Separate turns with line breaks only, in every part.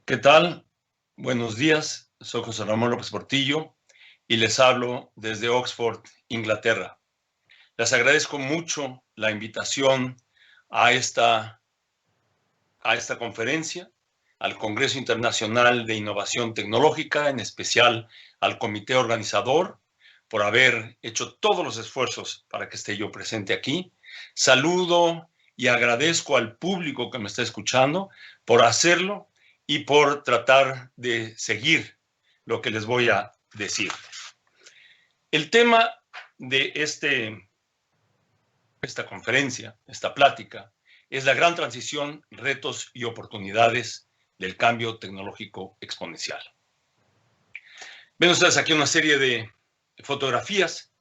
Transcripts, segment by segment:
¿Qué tal? Buenos días, soy José Ramón López Portillo y les hablo desde Oxford, Inglaterra. Les agradezco mucho la invitación a esta conferencia, al Congreso Internacional de Innovación Tecnológica, en especial al comité organizador, por haber hecho todos los esfuerzos para que esté yo presente aquí. Saludo y agradezco al público que me está escuchando por hacerlo y por tratar de seguir lo que les voy a decir. El tema de esta conferencia, esta plática, es la gran transición, retos y oportunidades del cambio tecnológico exponencial. Ven ustedes aquí una serie de fotografías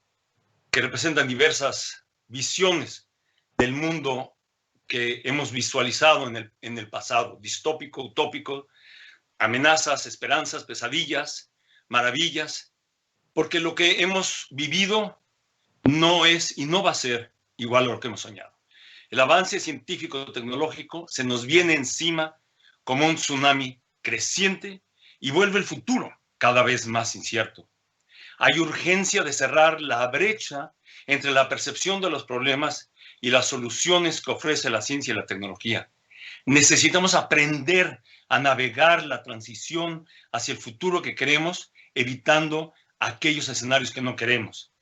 que representan diversas visiones del mundo que hemos visualizado en el pasado, distópico, utópico, amenazas, esperanzas, pesadillas, maravillas, porque lo que hemos vivido no es y no va a ser igual a lo que hemos soñado. El avance científico-tecnológico se nos viene encima como un tsunami creciente y vuelve el futuro cada vez más incierto. Hay urgencia de cerrar la brecha entre la percepción de los problemas y las soluciones que ofrece la ciencia y la tecnología. Necesitamos aprender a navegar la transición hacia el futuro que queremos, evitando aquellos escenarios que no queremos.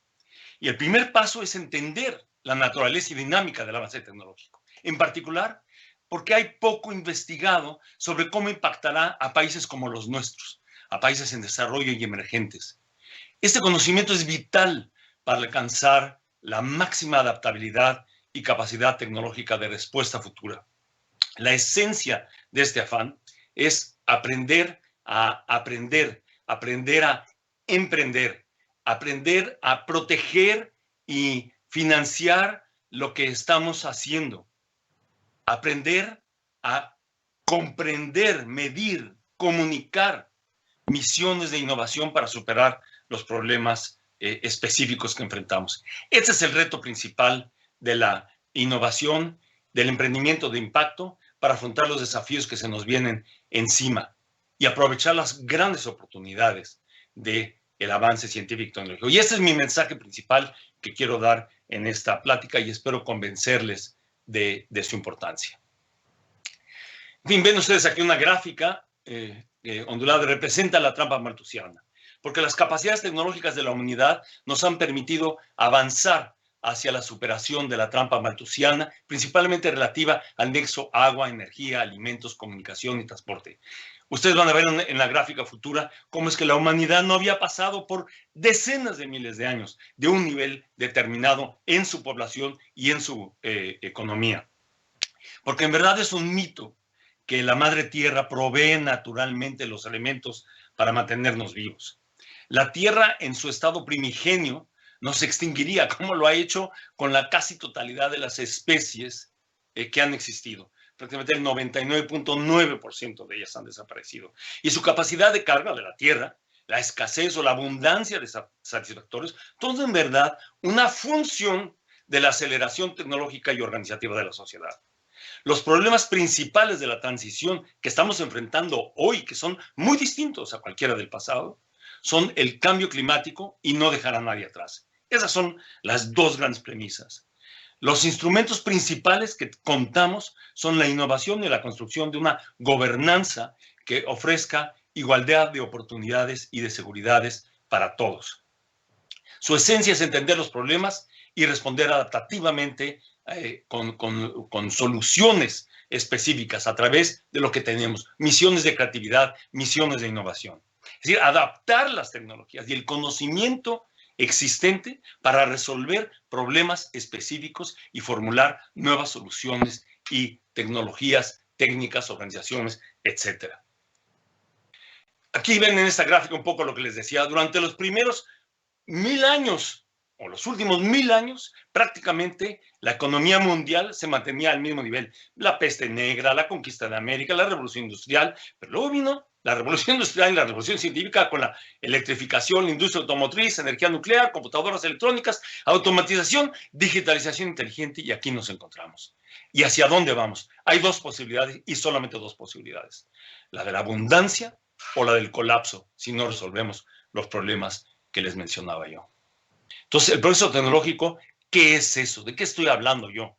Y el primer paso es entender la naturaleza y dinámica del avance tecnológico. En particular, porque hay poco investigado sobre cómo impactará a países como los nuestros, a países en desarrollo y emergentes. Este conocimiento es vital para alcanzar la máxima adaptabilidad y capacidad tecnológica de respuesta futura. La esencia de este afán es aprender a emprender, aprender a proteger y financiar lo que estamos haciendo, aprender a comprender, medir, comunicar misiones de innovación para superar los problemas específicos que enfrentamos. Ese es el reto principal de la innovación, del emprendimiento de impacto para afrontar los desafíos que se nos vienen encima y aprovechar las grandes oportunidades del avance científico y tecnológico. Y este es mi mensaje principal que quiero dar en esta plática y espero convencerles de su importancia. En fin, ven ustedes aquí una gráfica ondulada, representa la trampa malthusiana, porque las capacidades tecnológicas de la humanidad nos han permitido avanzar hacia la superación de la trampa malthusiana, principalmente relativa al nexo agua, energía, alimentos, comunicación y transporte. Ustedes van a ver en la gráfica futura cómo es que la humanidad no había pasado por decenas de miles de años de un nivel determinado en su población y en su economía. Porque en verdad es un mito que la madre tierra provee naturalmente los elementos para mantenernos vivos. La tierra en su estado primigenio no se extinguiría, como lo ha hecho con la casi totalidad de las especies que han existido. Prácticamente el 99.9% de ellas han desaparecido. Y su capacidad de carga de la tierra, la escasez o la abundancia de satisfactores, todo en verdad una función de la aceleración tecnológica y organizativa de la sociedad. Los problemas principales de la transición que estamos enfrentando hoy, que son muy distintos a cualquiera del pasado, son el cambio climático y no dejar a nadie atrás. Esas son las dos grandes premisas. Los instrumentos principales que contamos son la innovación y la construcción de una gobernanza que ofrezca igualdad de oportunidades y de seguridades para todos. Su esencia es entender los problemas y responder adaptativamente con soluciones específicas a través de lo que tenemos, misiones de creatividad, misiones de innovación. Es decir, adaptar las tecnologías y el conocimiento existente para resolver problemas específicos y formular nuevas soluciones y tecnologías, técnicas, organizaciones, etc. Aquí ven en esta gráfica un poco lo que les decía. Durante los primeros 1000 años o los últimos 1000 años, prácticamente la economía mundial se mantenía al mismo nivel. La peste negra, la conquista de América, la revolución industrial, pero luego vino la revolución industrial y la revolución científica con la electrificación, la industria automotriz, energía nuclear, computadoras electrónicas, automatización, digitalización inteligente, y aquí nos encontramos. ¿Y hacia dónde vamos? Hay dos posibilidades y solamente dos posibilidades. La de la abundancia o la del colapso, si no resolvemos los problemas que les mencionaba yo. Entonces, el progreso tecnológico, ¿qué es eso? ¿De qué estoy hablando yo?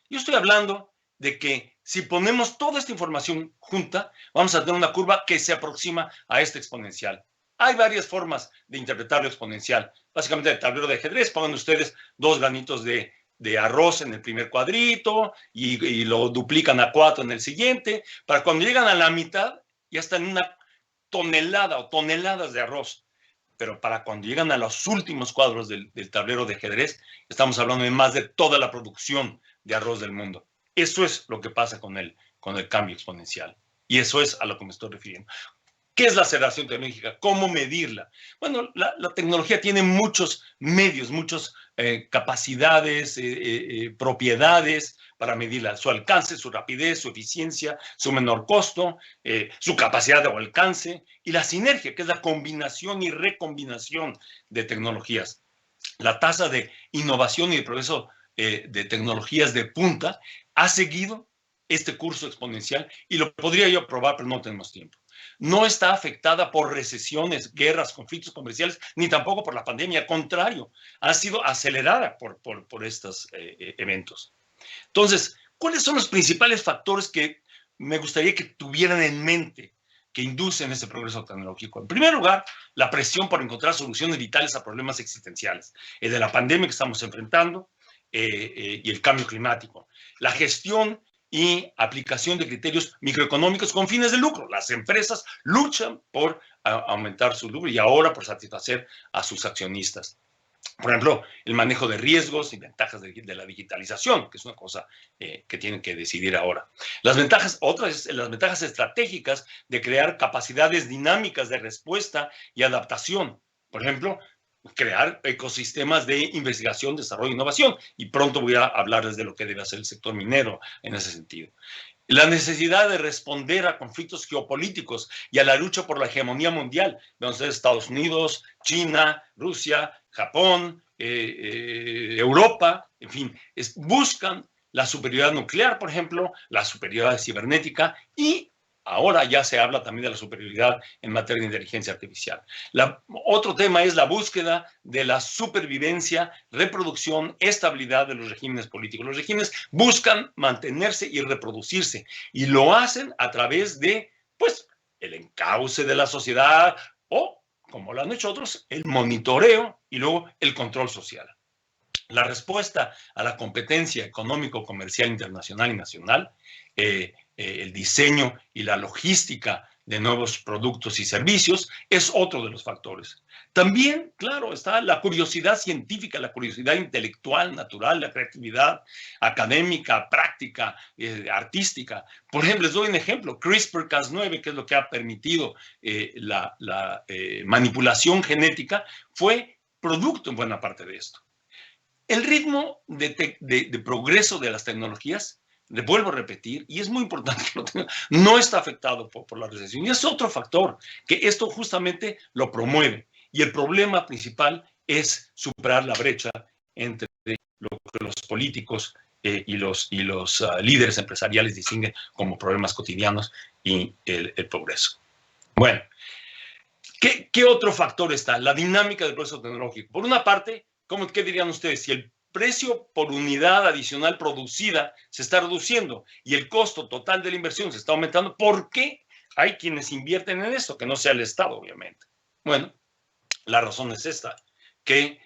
Yo estoy hablando de que si ponemos toda esta información junta, vamos a tener una curva que se aproxima a esta exponencial. Hay varias formas de interpretar lo exponencial. Básicamente, el tablero de ajedrez, pongan ustedes 2 granitos de arroz en el primer cuadrito y lo duplican a 4 en el siguiente. Para cuando llegan a la mitad, ya están en una tonelada o toneladas de arroz. Pero para cuando llegan a los últimos cuadros del tablero de ajedrez, estamos hablando de más de toda la producción de arroz del mundo. Eso es lo que pasa con el cambio exponencial. Y eso es a lo que me estoy refiriendo. ¿Qué es la aceleración tecnológica? ¿Cómo medirla? Bueno, la tecnología tiene muchos medios, muchas capacidades, propiedades para medirla. Su alcance, su rapidez, su eficiencia, su menor costo, su capacidad de alcance y la sinergia, que es la combinación y recombinación de tecnologías. La tasa de innovación y de progreso de tecnologías de punta ha seguido este curso exponencial y lo podría yo probar, pero no tenemos tiempo. No está afectada por recesiones, guerras, conflictos comerciales, ni tampoco por la pandemia. Al contrario, ha sido acelerada por estos eventos. Entonces, ¿cuáles son los principales factores que me gustaría que tuvieran en mente que inducen ese progreso tecnológico? En primer lugar, la presión por encontrar soluciones vitales a problemas existenciales. El de la pandemia que estamos enfrentando y el cambio climático. La gestión y aplicación de criterios microeconómicos con fines de lucro. Las empresas luchan por aumentar su lucro y ahora por satisfacer a sus accionistas. Por ejemplo, el manejo de riesgos y ventajas de la digitalización, que es una cosa que tienen que decidir ahora. Las ventajas, otras, las ventajas estratégicas de crear capacidades dinámicas de respuesta y adaptación. Por ejemplo, crear ecosistemas de investigación, desarrollo e innovación. Y pronto voy a hablarles de lo que debe hacer el sector minero en ese sentido. La necesidad de responder a conflictos geopolíticos y a la lucha por la hegemonía mundial, donde Estados Unidos, China, Rusia, Japón, Europa, en fin, buscan la superioridad nuclear, por ejemplo, la superioridad cibernética y ahora ya se habla también de la superioridad en materia de inteligencia artificial. Otro tema es la búsqueda de la supervivencia, reproducción, estabilidad de los regímenes políticos. Los regímenes buscan mantenerse y reproducirse y lo hacen a través de, pues, el encauce de la sociedad o, como lo han hecho otros, el monitoreo y luego el control social. La respuesta a la competencia económico, comercial, internacional y nacional, el diseño y la logística de nuevos productos y servicios es otro de los factores. También, claro, está la curiosidad científica, la curiosidad intelectual, natural, la creatividad académica, práctica, artística. Por ejemplo, les doy un ejemplo, CRISPR-Cas9, que es lo que ha permitido la manipulación genética, fue producto en buena parte de esto. El ritmo de progreso de las tecnologías, le vuelvo a repetir, y es muy importante que lo tengan, no está afectado por la recesión. Y es otro factor que esto justamente lo promueve. Y el problema principal es superar la brecha entre lo que los políticos y los líderes empresariales distinguen como problemas cotidianos y el progreso. Bueno, ¿qué otro factor está? La dinámica del proceso tecnológico. Por una parte, ¿qué dirían ustedes? Si el precio por unidad adicional producida se está reduciendo y el costo total de la inversión se está aumentando, ¿por qué hay quienes invierten en esto? Que no sea el Estado, obviamente. Bueno, la razón es esta, que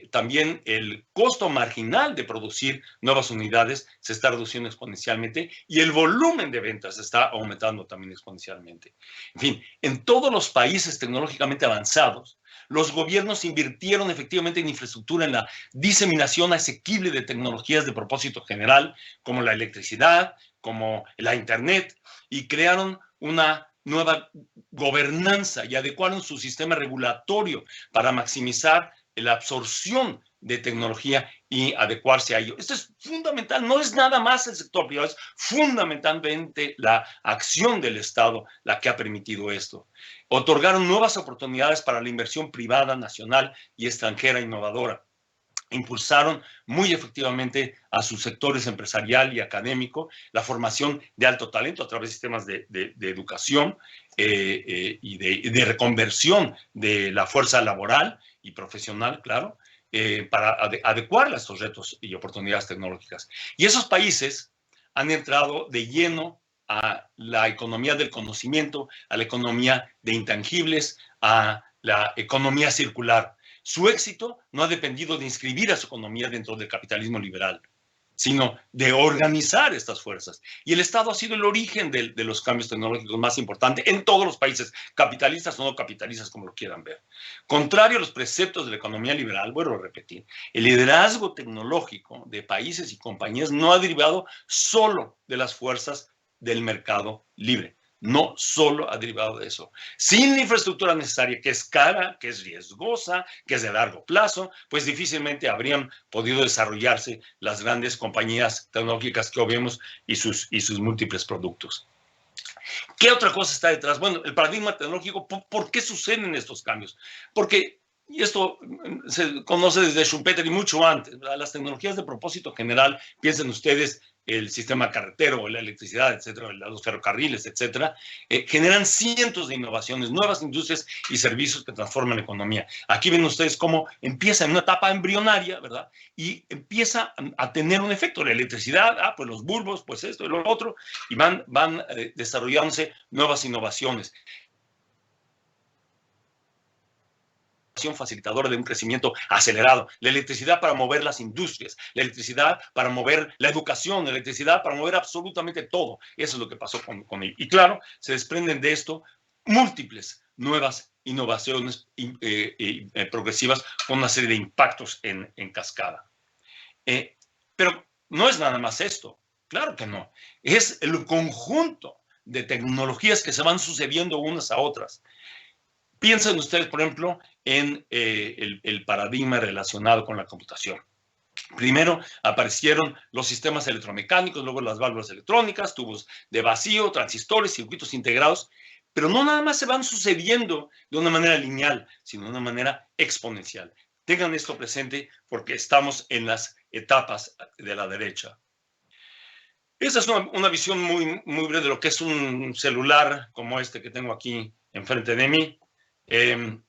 también el costo marginal de producir nuevas unidades se está reduciendo exponencialmente y el volumen de ventas se está aumentando también exponencialmente. En fin, en todos los países tecnológicamente avanzados, los gobiernos invirtieron efectivamente en infraestructura, en la diseminación asequible de tecnologías de propósito general, como la electricidad, como la Internet, y crearon una nueva gobernanza y adecuaron su sistema regulatorio para maximizar la absorción de tecnología y adecuarse a ello. Esto es fundamental, no es nada más el sector privado, es fundamentalmente la acción del Estado la que ha permitido esto. Otorgaron nuevas oportunidades para la inversión privada, nacional y extranjera innovadora. Impulsaron muy efectivamente a sus sectores empresarial y académico la formación de alto talento a través de sistemas de educación y de reconversión de la fuerza laboral y profesional, claro, para adecuarla a estos retos y oportunidades tecnológicas. Y esos países han entrado de lleno a la economía del conocimiento, a la economía de intangibles, a la economía circular. Su éxito no ha dependido de inscribir a su economía dentro del capitalismo liberal, sino de organizar estas fuerzas. Y el Estado ha sido el origen de los cambios tecnológicos más importantes en todos los países, capitalistas o no capitalistas, como lo quieran ver. Contrario a los preceptos de la economía liberal, vuelvo a repetir, el liderazgo tecnológico de países y compañías no ha derivado solo de las fuerzas del mercado libre. No solo ha derivado de eso. Sin la infraestructura necesaria, que es cara, que es riesgosa, que es de largo plazo, pues difícilmente habrían podido desarrollarse las grandes compañías tecnológicas que hoy vemos y sus múltiples productos. ¿Qué otra cosa está detrás? Bueno, el paradigma tecnológico, ¿por qué suceden estos cambios? Porque, y esto se conoce desde Schumpeter y mucho antes, ¿verdad? Las tecnologías de propósito general, piensen ustedes, el sistema carretero, la electricidad, etcétera, los ferrocarriles, etcétera, generan cientos de innovaciones, nuevas industrias y servicios que transforman la economía. Aquí ven ustedes cómo empieza en una etapa embrionaria, ¿verdad? Y empieza a tener un efecto. La electricidad, pues los bulbos, pues esto y lo otro, y van desarrollándose nuevas innovaciones. Facilitadora de un crecimiento acelerado, la electricidad para mover las industrias, la electricidad para mover la educación, la electricidad para mover absolutamente todo. Eso es lo que pasó con él. Y claro, se desprenden de esto múltiples nuevas innovaciones progresivas con una serie de impactos en cascada. Pero no es nada más esto, claro que no. Es el conjunto de tecnologías que se van sucediendo unas a otras. Piensen ustedes, por ejemplo, en el paradigma relacionado con la computación. Primero aparecieron los sistemas electromecánicos, luego las válvulas electrónicas, tubos de vacío, transistores, circuitos integrados, pero no nada más se van sucediendo de una manera lineal, sino de una manera exponencial. Tengan esto presente porque estamos en las etapas de la derecha. Esa es una visión muy, muy breve de lo que es un celular como este que tengo aquí enfrente de mí. En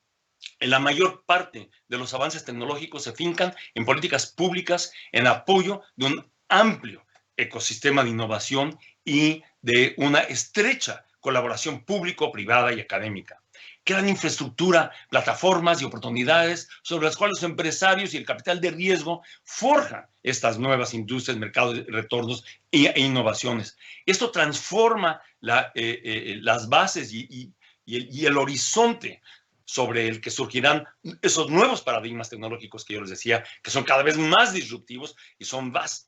la mayor parte de los avances tecnológicos se fincan en políticas públicas en apoyo de un amplio ecosistema de innovación y de una estrecha colaboración público-privada y académica. Crean infraestructura, plataformas y oportunidades sobre las cuales los empresarios y el capital de riesgo forjan estas nuevas industrias, mercados de retornos e innovaciones. Esto transforma las bases y el horizonte sobre el que surgirán esos nuevos paradigmas tecnológicos que yo les decía, que son cada vez más disruptivos y son más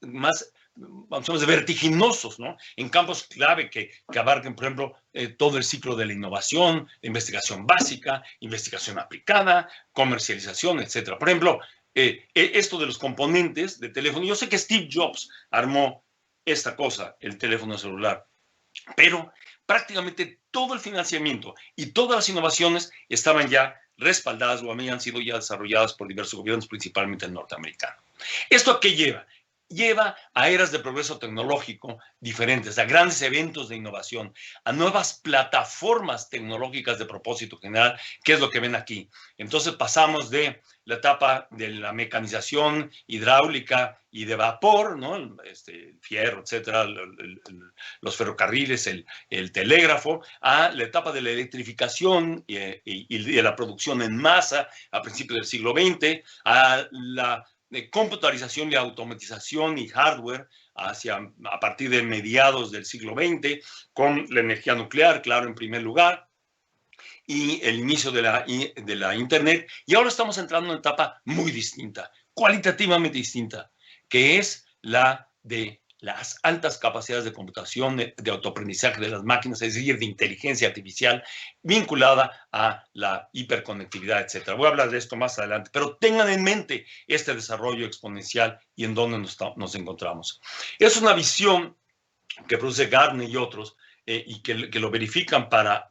vertiginosos, ¿no? En campos clave que abarquen, por ejemplo, todo el ciclo de la innovación, la investigación básica, investigación aplicada, comercialización, etcétera. Por ejemplo, esto de los componentes de teléfono, yo sé que Steve Jobs armó esta cosa, el teléfono celular, pero prácticamente todo el financiamiento y todas las innovaciones estaban ya respaldadas o habían sido ya desarrolladas por diversos gobiernos, principalmente el norteamericano. ¿Esto a qué lleva? Lleva a eras de progreso tecnológico diferentes, a grandes eventos de innovación, a nuevas plataformas tecnológicas de propósito general, que es lo que ven aquí. Entonces pasamos de la etapa de la mecanización hidráulica y de vapor, ¿no? El fierro, etcétera, los ferrocarriles, el telégrafo, a la etapa de la electrificación y de la producción en masa a principios del siglo XX, a la de computarización y automatización y hardware a partir de mediados del siglo XX, con la energía nuclear, claro, en primer lugar, y el inicio de la Internet. Y ahora estamos entrando en una etapa muy distinta, cualitativamente distinta, que es la de las altas capacidades de computación, de autoaprendizaje de las máquinas, es decir, de inteligencia artificial vinculada a la hiperconectividad, etc. Voy a hablar de esto más adelante, pero tengan en mente este desarrollo exponencial y en dónde nos encontramos. Es una visión que produce Gartner y otros, y que lo verifican para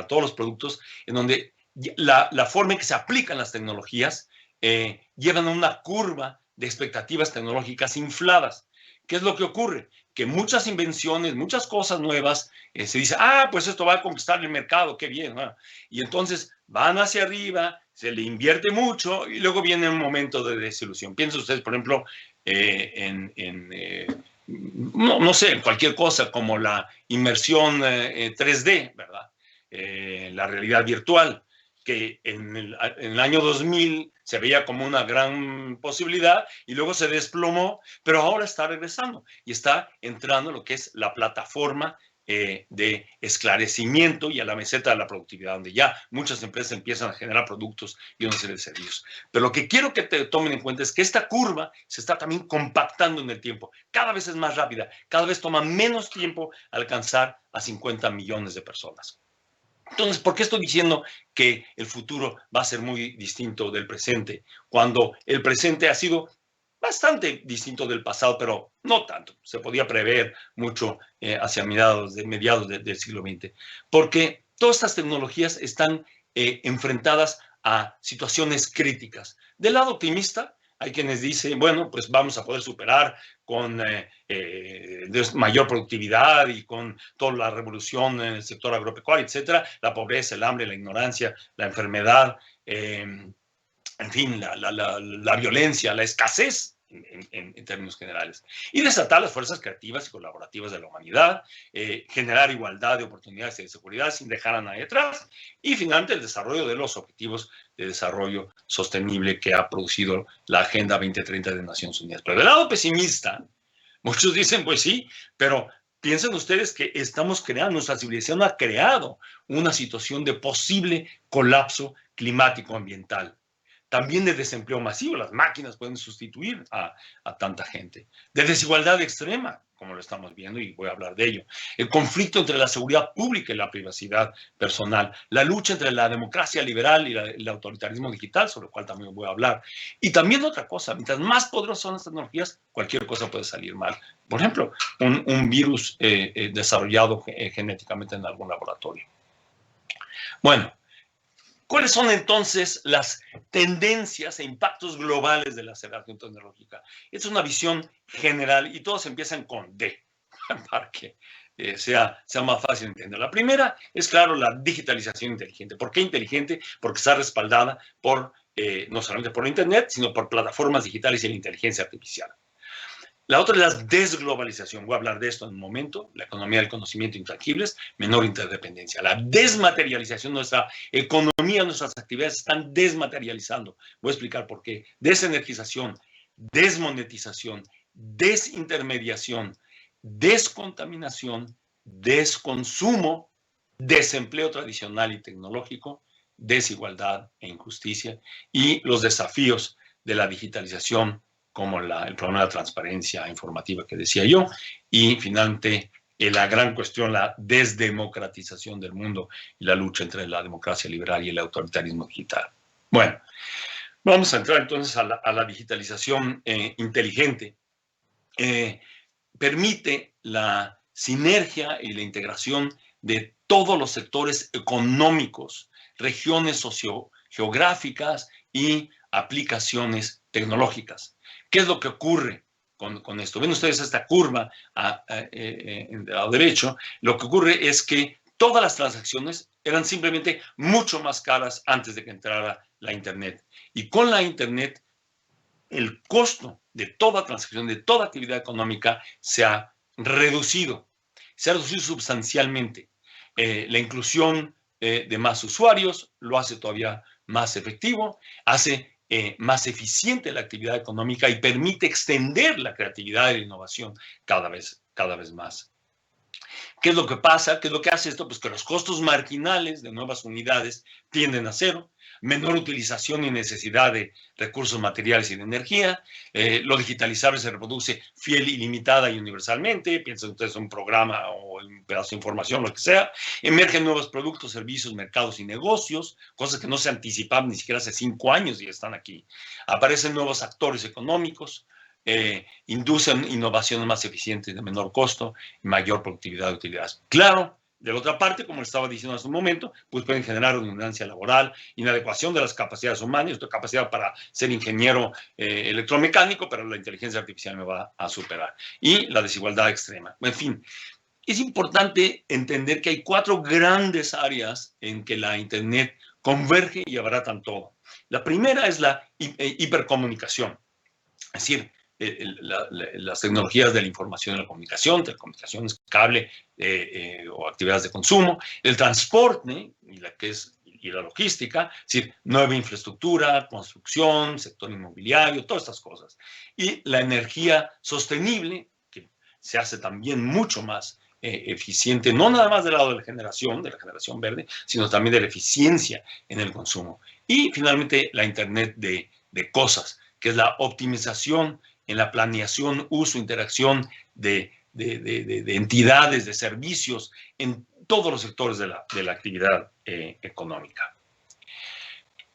todos los productos, en donde la forma en que se aplican las tecnologías llevan a una curva de expectativas tecnológicas infladas. ¿Qué es lo que ocurre? Que muchas invenciones, muchas cosas nuevas, se dice, pues esto va a conquistar el mercado, qué bien. Y entonces van hacia arriba, se le invierte mucho y luego viene un momento de desilusión. Piensen ustedes, por ejemplo, no sé, cualquier cosa como la inmersión 3D, ¿verdad? La realidad virtual, que en el año 2000 se veía como una gran posibilidad y luego se desplomó, pero ahora está regresando y está entrando lo que es la plataforma de esclarecimiento y a la meseta de la productividad, donde ya muchas empresas empiezan a generar productos y una serie de servicios. Pero lo que quiero que te tomen en cuenta es que esta curva se está también compactando en el tiempo. Cada vez es más rápida, cada vez toma menos tiempo alcanzar a 50 millones de personas. Entonces, ¿por qué estoy diciendo que el futuro va a ser muy distinto del presente? Cuando el presente ha sido bastante distinto del pasado, pero no tanto. Se podía prever mucho hacia mediados del siglo XX. Porque todas estas tecnologías están enfrentadas a situaciones críticas. Del lado optimista, hay quienes dicen, bueno, pues vamos a poder superar con mayor productividad y con toda la revolución en el sector agropecuario, etcétera, la pobreza, el hambre, la ignorancia, la enfermedad, en fin, la violencia, la escasez en términos generales, y desatar las fuerzas creativas y colaborativas de la humanidad, generar igualdad de oportunidades y de seguridad sin dejar a nadie atrás, y finalmente el desarrollo de los objetivos de desarrollo sostenible que ha producido la Agenda 2030 de Naciones Unidas. Pero del lado pesimista, muchos dicen, pues sí, pero piensen ustedes que estamos creando, nuestra civilización ha creado una situación de posible colapso climático ambiental. También de desempleo masivo, las máquinas pueden sustituir a tanta gente. De desigualdad extrema, como lo estamos viendo, y voy a hablar de ello. El conflicto entre la seguridad pública y la privacidad personal. La lucha entre la democracia liberal y el autoritarismo digital, sobre el cual también voy a hablar. Y también otra cosa, mientras más poderosas son las tecnologías, cualquier cosa puede salir mal. Por ejemplo, un virus desarrollado genéticamente en algún laboratorio. Bueno, ¿cuáles son entonces las tendencias e impactos globales de la aceleración tecnológica? Es una visión general y todos empiezan con D, para que sea más fácil entender. La primera es, claro, la digitalización inteligente. ¿Por qué inteligente? Porque está respaldada por, no solamente por Internet, sino por plataformas digitales y la inteligencia artificial. La otra es la desglobalización. Voy a hablar de esto en un momento. La economía del conocimiento intangibles, menor interdependencia. La desmaterialización, nuestra economía, nuestras actividades están desmaterializando. Voy a explicar por qué. Desenergización, desmonetización, desintermediación, descontaminación, desconsumo, desempleo tradicional y tecnológico, desigualdad e injusticia y los desafíos de la digitalización, como el problema de la transparencia informativa que decía yo, y finalmente la gran cuestión, la desdemocratización del mundo y la lucha entre la democracia liberal y el autoritarismo digital. Bueno, vamos a entrar entonces a la digitalización inteligente. Permite la sinergia y la integración de todos los sectores económicos, regiones sociogeográficas y aplicaciones tecnológicas. ¿Qué es lo que ocurre con esto? Ven ustedes esta curva al lado derecho. Lo que ocurre es que todas las transacciones eran simplemente mucho más caras antes de que entrara la Internet. Y con la Internet, el costo de toda transacción, de toda actividad económica se ha reducido sustancialmente. La inclusión de más usuarios lo hace todavía más efectivo, hace más eficiente la actividad económica y permite extender la creatividad y la innovación cada vez más. ¿Qué es lo que pasa? ¿Qué es lo que hace esto? Pues que los costos marginales de nuevas unidades tienden a cero, menor utilización y necesidad de recursos materiales y de energía, lo digitalizable se reproduce fiel, ilimitada y universalmente, piensen ustedes en un programa o en un pedazo de información, lo que sea, emergen nuevos productos, servicios, mercados y negocios, cosas que no se anticipaban ni siquiera hace 5 años y están aquí, aparecen nuevos actores económicos, inducen innovaciones más eficientes de menor costo, mayor productividad de utilidades. Claro, de la otra parte, como estaba diciendo hace un momento, pues pueden generar redundancia laboral, inadecuación de las capacidades humanas, esto capacidad para ser ingeniero electromecánico, pero la inteligencia artificial me va a superar. Y la desigualdad extrema. En fin, es importante entender que hay 4 grandes áreas en que la Internet converge y abaratan todo. La primera es la hipercomunicación, es decir, las tecnologías de la información y la comunicación, telecomunicaciones, cable o actividades de consumo, el transporte y la logística, es decir, nueva infraestructura, construcción, sector inmobiliario, todas estas cosas. Y la energía sostenible, que se hace también mucho más eficiente, no nada más del lado de la generación verde, sino también de la eficiencia en el consumo. Y finalmente la Internet de cosas, que es la optimización en la planeación, uso, interacción de entidades, de servicios, en todos los sectores de la actividad económica.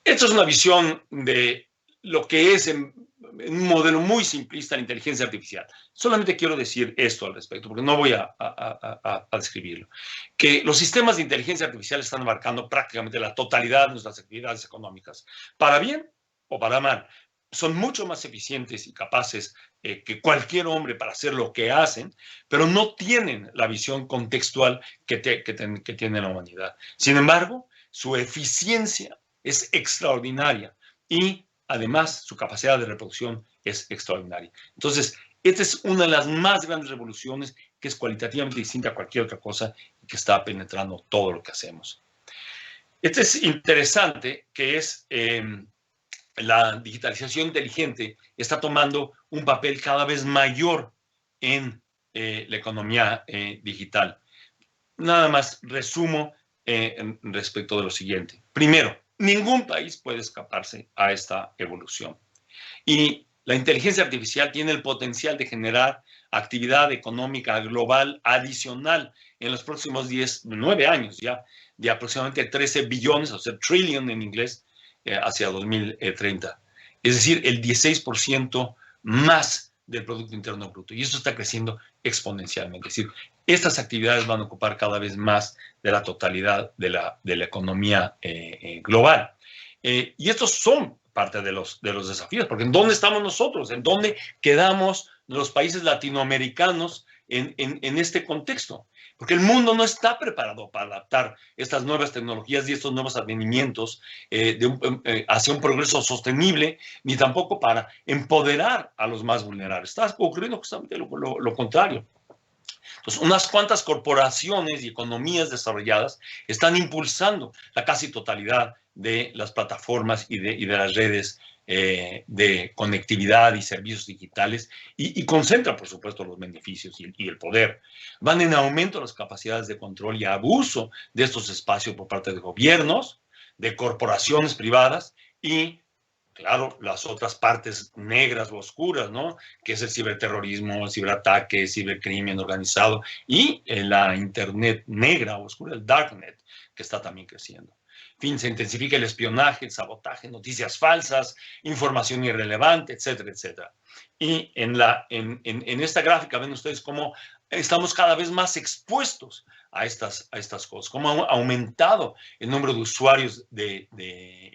Esta es una visión de lo que es en un modelo muy simplista la inteligencia artificial. Solamente quiero decir esto al respecto, porque no voy a describirlo. Que los sistemas de inteligencia artificial están abarcando prácticamente la totalidad de nuestras actividades económicas, para bien o para mal. Son mucho más eficientes y capaces que cualquier hombre para hacer lo que hacen, pero no tienen la visión contextual que tiene la humanidad. Sin embargo, su eficiencia es extraordinaria y además su capacidad de reproducción es extraordinaria. Entonces, esta es una de las más grandes revoluciones que es cualitativamente distinta a cualquier otra cosa y que está penetrando todo lo que hacemos. Este es interesante, que es la digitalización inteligente está tomando un papel cada vez mayor en la economía digital. Nada más resumo respecto de lo siguiente. Primero, ningún país puede escaparse a esta evolución. Y la inteligencia artificial tiene el potencial de generar actividad económica global adicional en los próximos 9 años ya, de aproximadamente 13 billones, o sea, trillion en inglés, hacia 2030. Es decir, el 16% más del Producto Interno Bruto. Y eso está creciendo exponencialmente. Es decir, estas actividades van a ocupar cada vez más de la totalidad de la economía global. Y estos son parte de los desafíos, porque ¿en dónde estamos nosotros? ¿En dónde quedamos los países latinoamericanos en este contexto? Porque el mundo no está preparado para adaptar estas nuevas tecnologías y estos nuevos advenimientos hacia un progreso sostenible, ni tampoco para empoderar a los más vulnerables. Está ocurriendo justamente lo contrario. Entonces, unas cuantas corporaciones y economías desarrolladas están impulsando la casi totalidad de las plataformas y de las redes de conectividad y servicios digitales y concentran, por supuesto, los beneficios y el poder. Van en aumento las capacidades de control y abuso de estos espacios por parte de gobiernos, de corporaciones privadas y claro, las otras partes negras o oscuras, ¿no? Que es el ciberterrorismo, el ciberataque, el cibercrimen organizado y la Internet negra o oscura, el Darknet, que está también creciendo. En fin, se intensifica el espionaje, el sabotaje, noticias falsas, información irrelevante, etcétera, etcétera. Y en esta gráfica ven ustedes cómo estamos cada vez más expuestos a estas cosas, cómo ha aumentado el número de usuarios de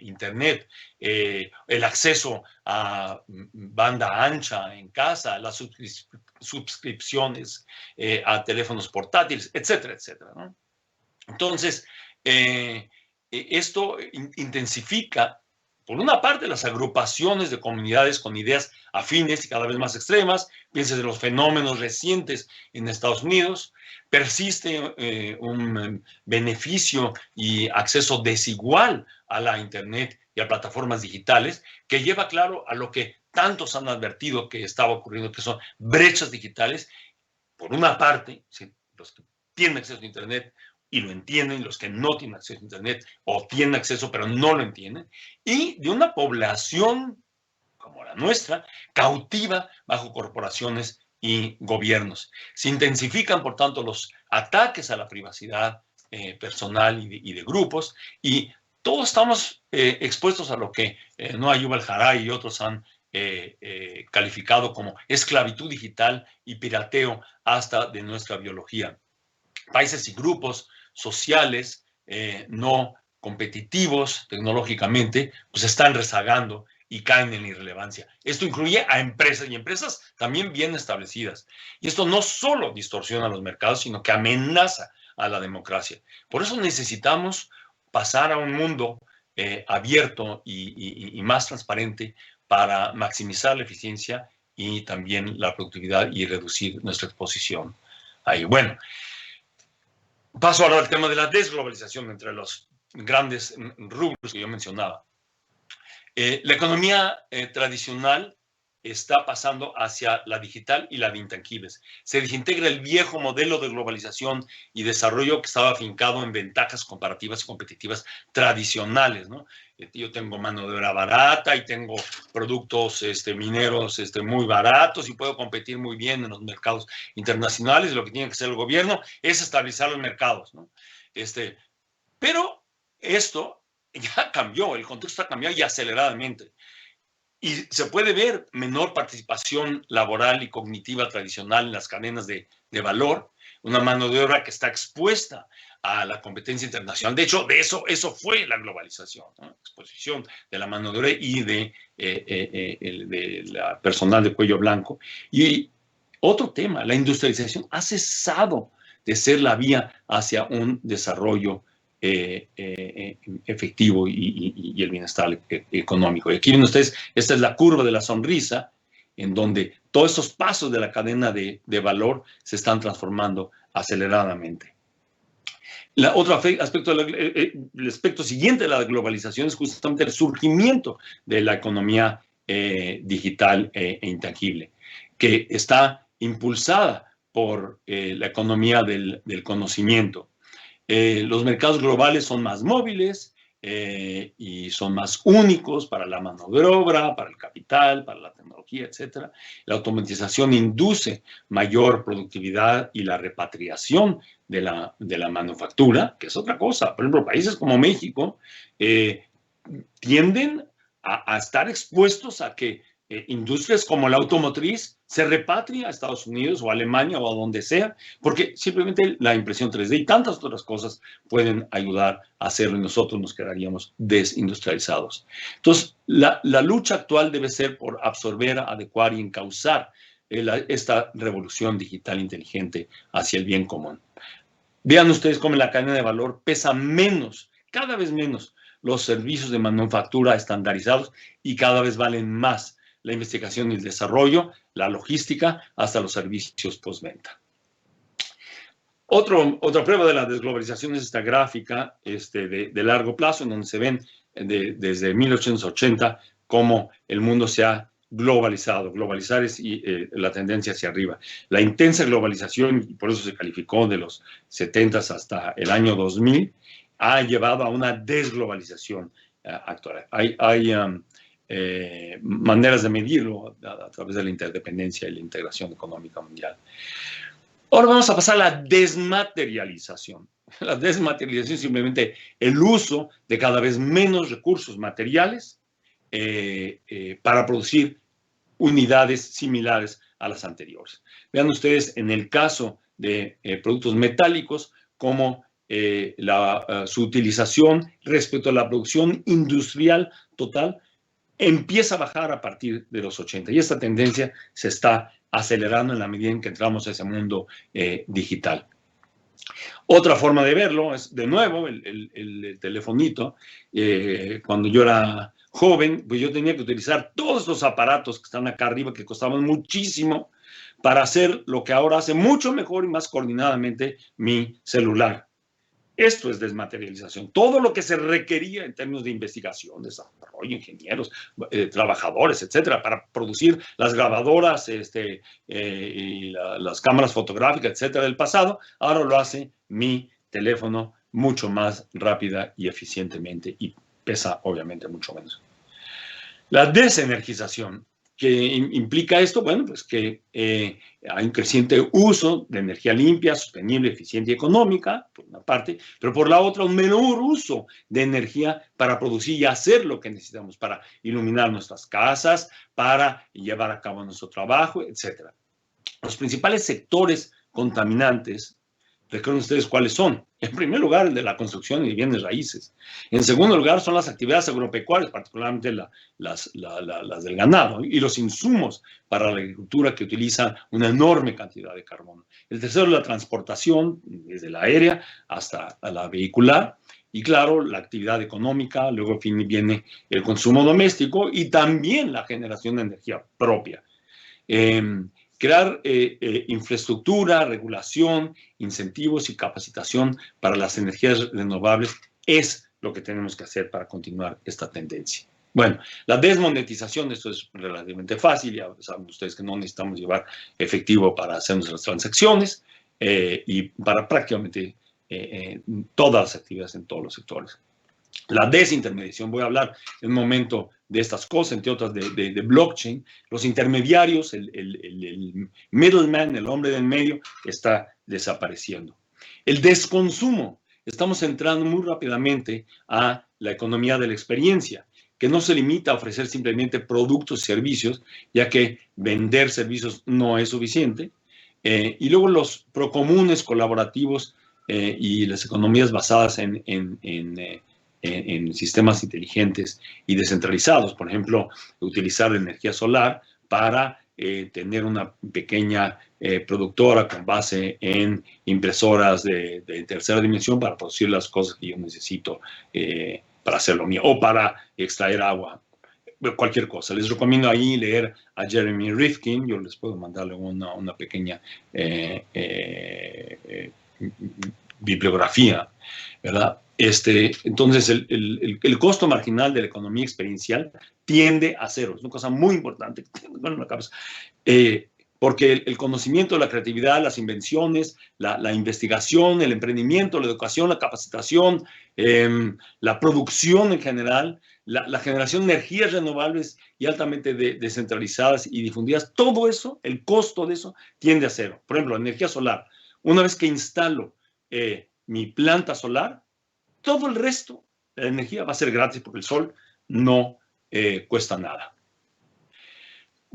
Internet, el acceso a banda ancha en casa, las suscripciones a teléfonos portátiles, etcétera, etcétera, ¿no? Entonces, esto intensifica, por una parte, las agrupaciones de comunidades con ideas afines y cada vez más extremas. Piensen en los fenómenos recientes en Estados Unidos. Persiste un beneficio y acceso desigual a la Internet y a plataformas digitales que lleva, claro, a lo que tantos han advertido que estaba ocurriendo, que son brechas digitales. Por una parte, los que tienen acceso a Internet y lo entienden, los que no tienen acceso a Internet o tienen acceso pero no lo entienden, y de una población como la nuestra, cautiva bajo corporaciones y gobiernos. Se intensifican, por tanto, los ataques a la privacidad personal y de grupos, y todos estamos expuestos a lo que Noah Yuval Harari y otros han calificado como esclavitud digital y pirateo hasta de nuestra biología. Países y grupos sociales no competitivos tecnológicamente, pues están rezagando y caen en la irrelevancia. Esto incluye a empresas y empresas también bien establecidas. Y esto no solo distorsiona los mercados, sino que amenaza a la democracia. Por eso necesitamos pasar a un mundo abierto y más transparente para maximizar la eficiencia y también la productividad y reducir nuestra exposición ahí. Bueno, paso ahora al tema de la desglobalización entre los grandes rubros que yo mencionaba. La economía tradicional está pasando hacia la digital y la de intangibles. Se desintegra el viejo modelo de globalización y desarrollo que estaba afincado en ventajas comparativas y competitivas tradicionales, ¿no? Yo tengo mano de obra barata y tengo productos mineros muy baratos y puedo competir muy bien en los mercados internacionales. Lo que tiene que hacer el gobierno es estabilizar los mercados, ¿no? Pero esto ya cambió, el contexto ha cambiado y aceleradamente. Y se puede ver menor participación laboral y cognitiva tradicional en las cadenas de valor, una mano de obra que está expuesta a la competencia internacional. De hecho, eso fue la globalización, ¿no? Exposición de la mano de obra y de la personal de cuello blanco. Y otro tema, la industrialización ha cesado de ser la vía hacia un desarrollo efectivo y el bienestar económico. Y aquí ven ustedes, esta es la curva de la sonrisa, en donde todos estos pasos de la cadena de valor se están transformando aceleradamente. Otro aspecto, el aspecto siguiente de la globalización es justamente el surgimiento de la economía digital e intangible, que está impulsada por la economía del conocimiento. Los mercados globales son más móviles y son más únicos para la mano de obra, para el capital, para la tecnología, etc. La automatización induce mayor productividad y la repatriación de la manufactura, que es otra cosa. Por ejemplo, países como México tienden a estar expuestos a que industrias como la automotriz se repatria a Estados Unidos o a Alemania o a donde sea, porque simplemente la impresión 3D y tantas otras cosas pueden ayudar a hacerlo y nosotros nos quedaríamos desindustrializados. Entonces, la lucha actual debe ser por absorber, adecuar y encauzar esta revolución digital inteligente hacia el bien común. Vean ustedes cómo en la cadena de valor pesa menos, cada vez menos, los servicios de manufactura estandarizados y cada vez valen más la investigación y el desarrollo, la logística, hasta los servicios postventa. Otra prueba de la desglobalización es esta gráfica de largo plazo, en donde se ven desde 1880 cómo el mundo se ha globalizado. Globalizar es la tendencia hacia arriba. La intensa globalización, y por eso se calificó de los 70 hasta el año 2000, ha llevado a una desglobalización actual. Hay maneras de medirlo a través de la interdependencia y la integración económica mundial. Ahora vamos a pasar a la desmaterialización. La desmaterialización es simplemente el uso de cada vez menos recursos materiales para producir unidades similares a las anteriores. Vean ustedes en el caso de productos metálicos cómo su utilización respecto a la producción industrial total empieza a bajar a partir de los 80 y esta tendencia se está acelerando en la medida en que entramos a ese mundo digital. Otra forma de verlo es, de nuevo, el telefonito. Cuando yo era joven, pues yo tenía que utilizar todos estos aparatos que están acá arriba, que costaban muchísimo, para hacer lo que ahora hace mucho mejor y más coordinadamente mi celular. Esto es desmaterialización. Todo lo que se requería en términos de investigación, desarrollo, ingenieros, trabajadores, etcétera, para producir las grabadoras y las cámaras fotográficas, etcétera, del pasado, ahora lo hace mi teléfono mucho más rápida y eficientemente y pesa obviamente mucho menos. La desenergización, que implica esto, bueno, pues que hay un creciente uso de energía limpia, sostenible, eficiente y económica, por una parte, pero por la otra, un menor uso de energía para producir y hacer lo que necesitamos, para iluminar nuestras casas, para llevar a cabo nuestro trabajo, etcétera. Los principales sectores contaminantes, recuerden ustedes cuáles son. En primer lugar, el de la construcción y bienes raíces. En segundo lugar, son las actividades agropecuarias, particularmente las del ganado, y los insumos para la agricultura que utilizan una enorme cantidad de carbono. El tercero es la transportación, desde la aérea hasta la vehicular. Y claro, la actividad económica, luego viene el consumo doméstico y también la generación de energía propia. Crear infraestructura, regulación, incentivos y capacitación para las energías renovables es lo que tenemos que hacer para continuar esta tendencia. Bueno, la desmonetización, esto es relativamente fácil, ya saben ustedes que no necesitamos llevar efectivo para hacer nuestras transacciones y para prácticamente todas las actividades en todos los sectores. La desintermediación, voy a hablar en un momento de estas cosas, entre otras de blockchain. Los intermediarios, el middleman, el hombre del medio, está desapareciendo. El desconsumo, estamos entrando muy rápidamente a la economía de la experiencia, que no se limita a ofrecer simplemente productos y servicios, ya que vender servicios no es suficiente. Y luego los procomunes colaborativos y las economías basadas en sistemas inteligentes y descentralizados. Por ejemplo, utilizar energía solar para tener una pequeña productora con base en impresoras de tercera dimensión para producir las cosas que yo necesito para hacer lo mío o para extraer agua. Cualquier cosa. Les recomiendo ahí leer a Jeremy Rifkin. Yo les puedo mandarle una pequeña bibliografía, ¿verdad? Entonces, el costo marginal de la economía experiencial tiende a cero. Es una cosa muy importante que tengo en la cabeza. Porque el conocimiento, la creatividad, las invenciones, la investigación, el emprendimiento, la educación, la capacitación, la producción en general, la generación de energías renovables y altamente descentralizadas y difundidas, todo eso, el costo de eso tiende a cero. Por ejemplo, energía solar. Una vez que instalo mi planta solar, todo el resto de la energía va a ser gratis porque el sol no cuesta nada.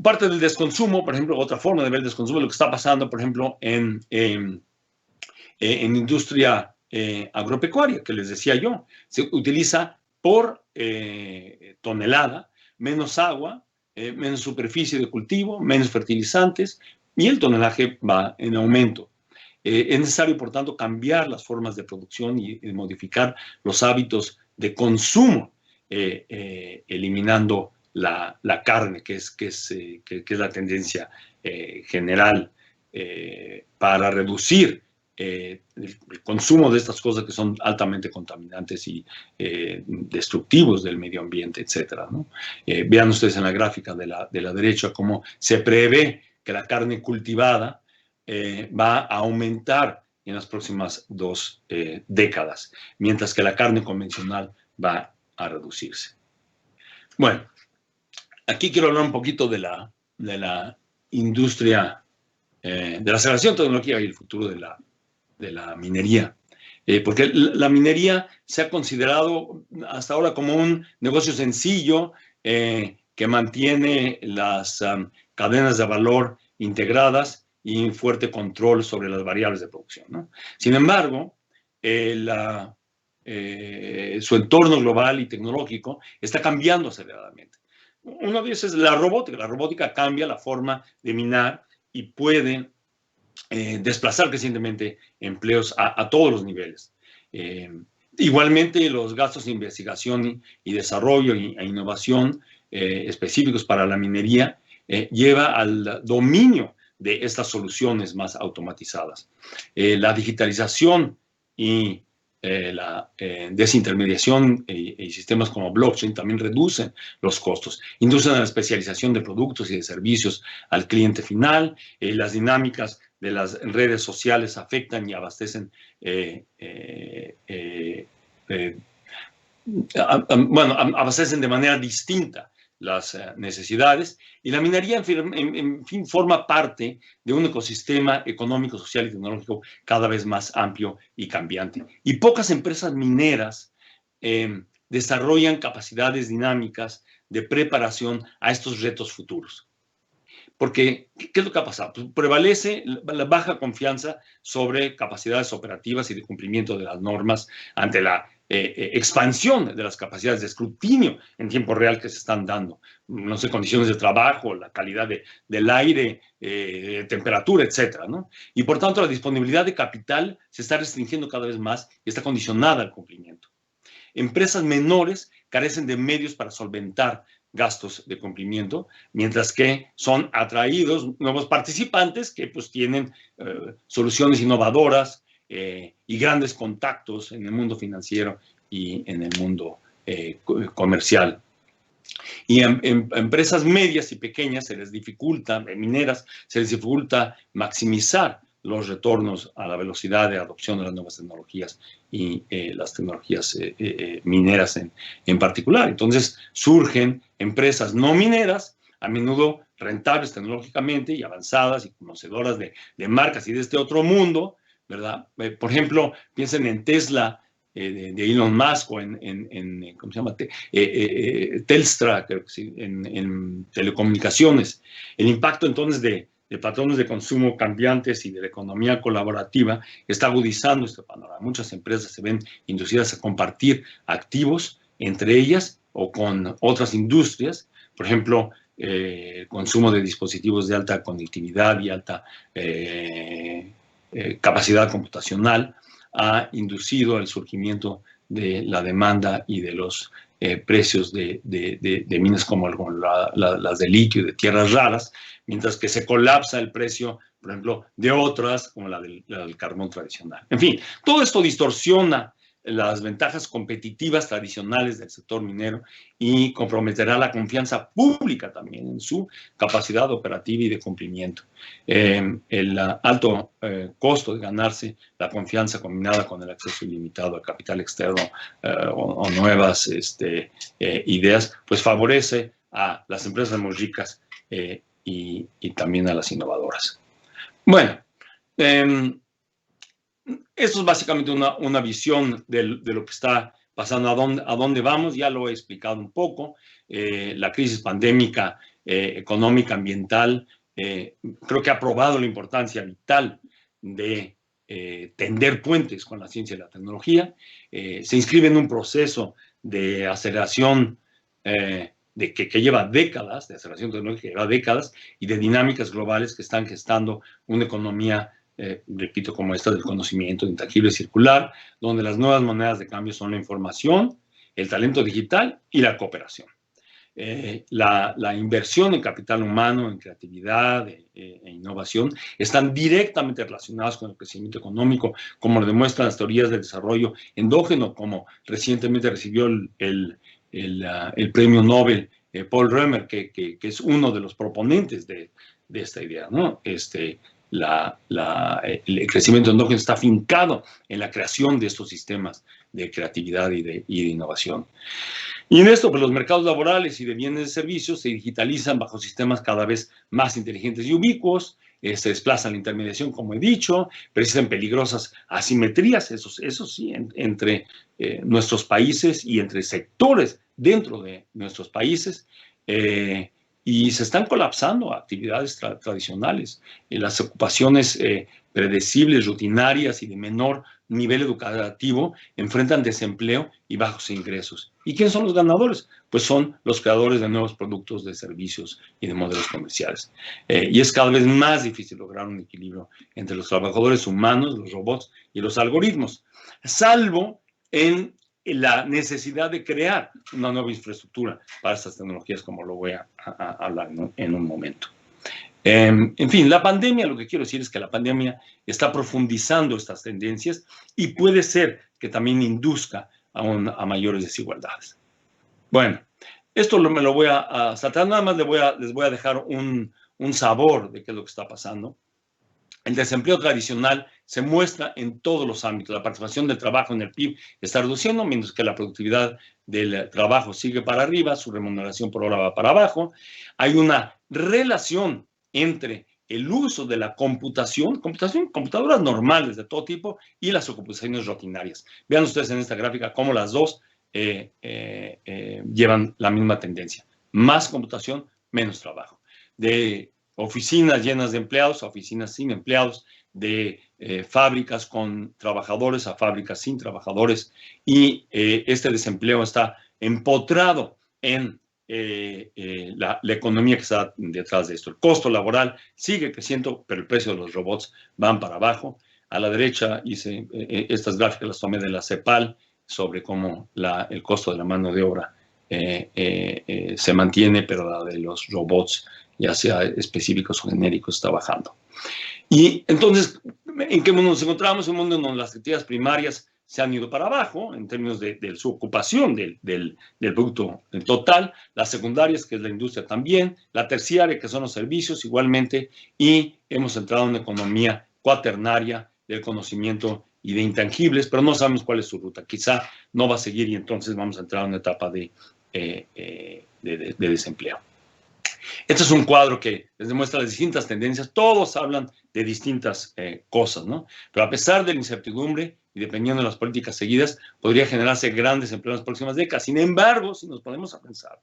Parte del desconsumo, por ejemplo, otra forma de ver el desconsumo, lo que está pasando, por ejemplo, en industria agropecuaria, que les decía yo, se utiliza por tonelada menos agua, menos superficie de cultivo, menos fertilizantes y el tonelaje va en aumento. Es necesario, por tanto, cambiar las formas de producción y modificar los hábitos de consumo, eliminando la carne, que es la tendencia general para reducir el consumo de estas cosas que son altamente contaminantes y destructivos del medio ambiente, etcétera, ¿no? Vean ustedes en la gráfica de la derecha cómo se prevé que la carne cultivada va a aumentar en las próximas 2 décadas, mientras que la carne convencional va a reducirse. Bueno, aquí quiero hablar un poquito de la industria, de la aceleración tecnológica y el futuro de la minería. Porque la minería se ha considerado hasta ahora como un negocio sencillo que mantiene las cadenas de valor integradas y un fuerte control sobre las variables de producción, ¿no? Sin embargo, su entorno global y tecnológico está cambiando aceleradamente. Uno de ellos es la robótica. La robótica cambia la forma de minar y puede desplazar crecientemente empleos a todos los niveles. Igualmente, los gastos de investigación y desarrollo e innovación específicos para la minería lleva al dominio de estas soluciones más automatizadas. La digitalización y la desintermediación y sistemas como blockchain también reducen los costos, inducen a la especialización de productos y de servicios al cliente final, las dinámicas de las redes sociales afectan y abastecen abastecen de manera distinta las necesidades, y la minería, en fin, forma parte de un ecosistema económico, social y tecnológico cada vez más amplio y cambiante. Y pocas empresas mineras desarrollan capacidades dinámicas de preparación a estos retos futuros. Porque, ¿qué es lo que ha pasado? Pues prevalece la baja confianza sobre capacidades operativas y de cumplimiento de las normas ante la expansión de las capacidades de escrutinio en tiempo real que se están dando. No sé, condiciones de trabajo, la calidad del aire, temperatura, etcétera, ¿no? Y por tanto, la disponibilidad de capital se está restringiendo cada vez más y está condicionada al cumplimiento. Empresas menores carecen de medios para solventar gastos de cumplimiento, mientras que son atraídos nuevos participantes que pues tienen soluciones innovadoras y grandes contactos en el mundo financiero y en el mundo comercial. Y a empresas medias y pequeñas se les dificulta, mineras, se les dificulta maximizar los retornos a la velocidad de adopción de las nuevas tecnologías y las tecnologías mineras en particular. Entonces surgen empresas no mineras, a menudo rentables tecnológicamente y avanzadas y conocedoras de marcas y de este otro mundo, ¿verdad? Por ejemplo, piensen en Tesla, de Elon Musk, o ¿cómo se llama? Telstra, creo que sí, en telecomunicaciones. El impacto entonces de patrones de consumo cambiantes y de la economía colaborativa está agudizando este panorama. Muchas empresas se ven inducidas a compartir activos entre ellas o con otras industrias. Por ejemplo, consumo de dispositivos de alta conectividad y alta capacidad computacional ha inducido el surgimiento de la demanda y de los precios de minas como las de litio y de tierras raras, mientras que se colapsa el precio, por ejemplo, de otras como la del carbón tradicional. En fin, todo esto distorsiona las ventajas competitivas tradicionales del sector minero y comprometerá la confianza pública también en su capacidad operativa y de cumplimiento. El alto costo de ganarse la confianza combinada con el acceso ilimitado a capital externo o nuevas ideas, pues favorece a las empresas muy ricas y también a las innovadoras. Bueno, esto es básicamente una visión de lo que está pasando, a dónde vamos. Ya lo he explicado un poco. La crisis pandémica, económica, ambiental, creo que ha probado la importancia vital de tender puentes con la ciencia y la tecnología. Se inscribe en un proceso de aceleración que lleva décadas, de aceleración tecnológica que lleva décadas, y de dinámicas globales que están gestando una economía repito, como esta del conocimiento intangible circular, donde las nuevas monedas de cambio son la información, el talento digital y la cooperación. La inversión en capital humano, en creatividad e innovación, están directamente relacionadas con el crecimiento económico, como lo demuestran las teorías del desarrollo endógeno, como recientemente recibió el premio Nobel Paul Romer, que es uno de los proponentes de esta idea, ¿no? El crecimiento endógeno está afincado en la creación de estos sistemas de creatividad y de innovación. Y en esto, pues los mercados laborales y de bienes y servicios se digitalizan bajo sistemas cada vez más inteligentes y ubicuos, se desplaza la intermediación, como he dicho, persisten peligrosas asimetrías, eso sí, entre nuestros países y entre sectores dentro de nuestros países, y se están colapsando actividades tradicionales. Las ocupaciones predecibles, rutinarias y de menor nivel educativo enfrentan desempleo y bajos ingresos. ¿Y quiénes son los ganadores? Pues son los creadores de nuevos productos, de servicios y de modelos comerciales. Y es cada vez más difícil lograr un equilibrio entre los trabajadores humanos, los robots y los algoritmos, salvo en la necesidad de crear una nueva infraestructura para estas tecnologías, como lo voy a hablar en un momento. En fin, la pandemia, lo que quiero decir es que la pandemia está profundizando estas tendencias y puede ser que también induzca a mayores desigualdades. Bueno, esto me lo voy a saltar, nada más les voy a dejar un sabor de qué es lo que está pasando. El desempleo tradicional se muestra en todos los ámbitos. La participación del trabajo en el PIB está reduciendo, mientras que la productividad del trabajo sigue para arriba, su remuneración por hora va para abajo. Hay una relación entre el uso de la computadoras normales de todo tipo y las ocupaciones rutinarias. Vean ustedes en esta gráfica cómo las dos llevan la misma tendencia. Más computación, menos trabajo. De oficinas llenas de empleados a oficinas sin empleados, de fábricas con trabajadores a fábricas sin trabajadores, y este desempleo está empotrado en la economía que está detrás de esto. El costo laboral sigue creciendo, pero el precio de los robots van para abajo. A la derecha hice estas gráficas, las tomé de la CEPAL, sobre cómo el costo de la mano de obra se mantiene, pero la de los robots, ya sea específicos o genéricos, está bajando. Y entonces, ¿en qué mundo nos encontramos? En un mundo en donde las actividades primarias se han ido para abajo en términos de su ocupación del producto total, las secundarias, que es la industria también, la terciaria, que son los servicios igualmente, y hemos entrado en una economía cuaternaria del conocimiento y de intangibles, pero no sabemos cuál es su ruta. Quizá no va a seguir y entonces vamos a entrar en una etapa de desempleo. Este es un cuadro que les demuestra las distintas tendencias. Todos hablan de distintas cosas, ¿no? Pero a pesar de la incertidumbre y dependiendo de las políticas seguidas, podría generarse grandes empleos en las próximas décadas. Sin embargo, si nos ponemos a pensar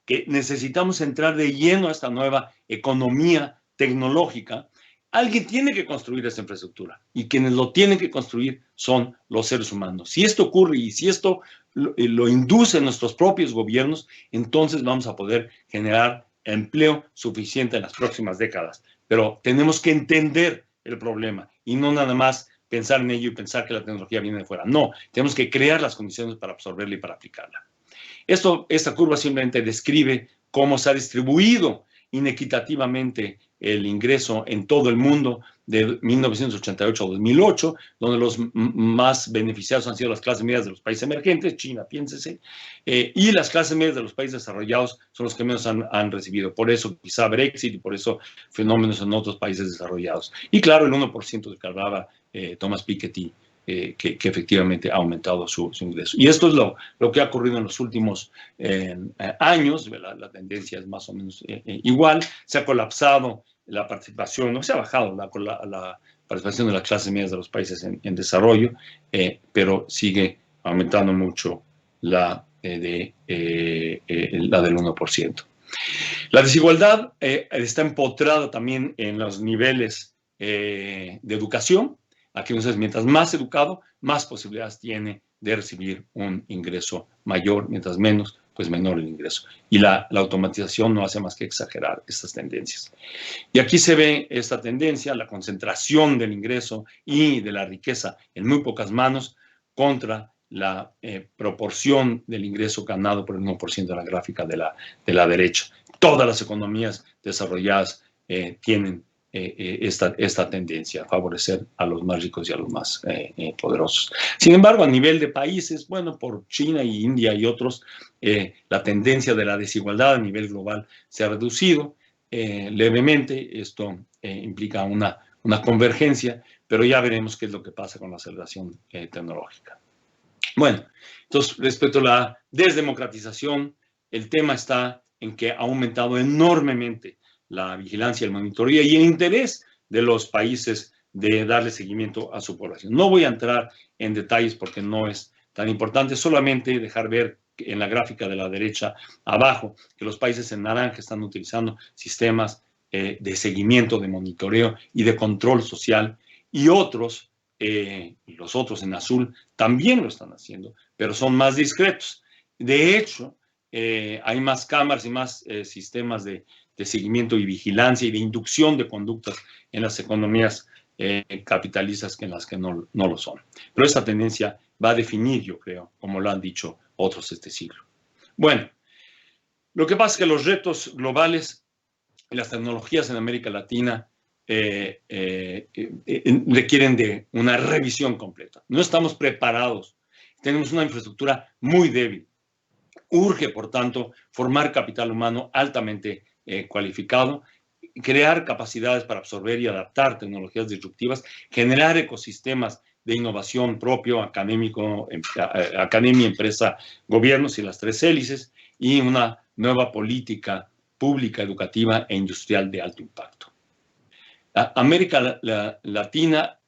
que necesitamos entrar de lleno a esta nueva economía tecnológica, alguien tiene que construir esa infraestructura y quienes lo tienen que construir son los seres humanos. Si esto ocurre y si esto lo inducen nuestros propios gobiernos, entonces vamos a poder generar empleo suficiente en las próximas décadas. Pero tenemos que entender el problema y no nada más pensar en ello y pensar que la tecnología viene de fuera. No, tenemos que crear las condiciones para absorberla y para aplicarla. Esta curva simplemente describe cómo se ha distribuido inequitativamente el ingreso en todo el mundo de 1988 a 2008, donde los más beneficiados han sido las clases medias de los países emergentes, China, piénsese, y las clases medias de los países desarrollados son los que menos han recibido. Por eso quizá Brexit y por eso fenómenos en otros países desarrollados. Y claro, el 1% del que hablaba Thomas Piketty, que efectivamente ha aumentado su ingreso. Y esto es lo que ha ocurrido en los últimos años. La tendencia es más o menos igual. Se ha colapsado la participación, no se ha bajado la participación de las clases medias de los países en desarrollo, pero sigue aumentando mucho la del 1%. La desigualdad está empotrada también en los niveles de educación. Aquí entonces, mientras más educado, más posibilidades tiene de recibir un ingreso mayor, mientras menos, pues menor el ingreso. Y la automatización no hace más que exagerar estas tendencias. Y aquí se ve esta tendencia, la concentración del ingreso y de la riqueza en muy pocas manos contra la proporción del ingreso ganado por el 1% de la gráfica de la derecha. Todas las economías desarrolladas tienen esta tendencia a favorecer a los más ricos y a los más poderosos. Sin embargo, a nivel de países, bueno, por China y India y otros, la tendencia de la desigualdad a nivel global se ha reducido levemente. Esto implica una convergencia, pero ya veremos qué es lo que pasa con la aceleración tecnológica. Bueno, entonces, respecto a la desdemocratización, el tema está en que ha aumentado enormemente la vigilancia y el monitoreo y el interés de los países de darle seguimiento a su población. No voy a entrar en detalles porque no es tan importante, solamente dejar ver en la gráfica de la derecha abajo que los países en naranja están utilizando sistemas de seguimiento, de monitoreo y de control social, y otros, los otros en azul, también lo están haciendo, pero son más discretos. De hecho, hay más cámaras y más sistemas de seguimiento y vigilancia y de inducción de conductas en las economías capitalistas que en las que no lo son. Pero esta tendencia va a definir, yo creo, como lo han dicho otros este siglo. Bueno, lo que pasa es que los retos globales las tecnologías en América Latina requieren de una revisión completa. No estamos preparados. Tenemos una infraestructura muy débil. Urge, por tanto, formar capital humano altamente cualificado, crear capacidades para absorber y adaptar tecnologías disruptivas, generar ecosistemas de innovación propio, académico, academia, empresa, gobiernos y las tres hélices, y una nueva política pública, educativa e industrial de alto impacto. América Latina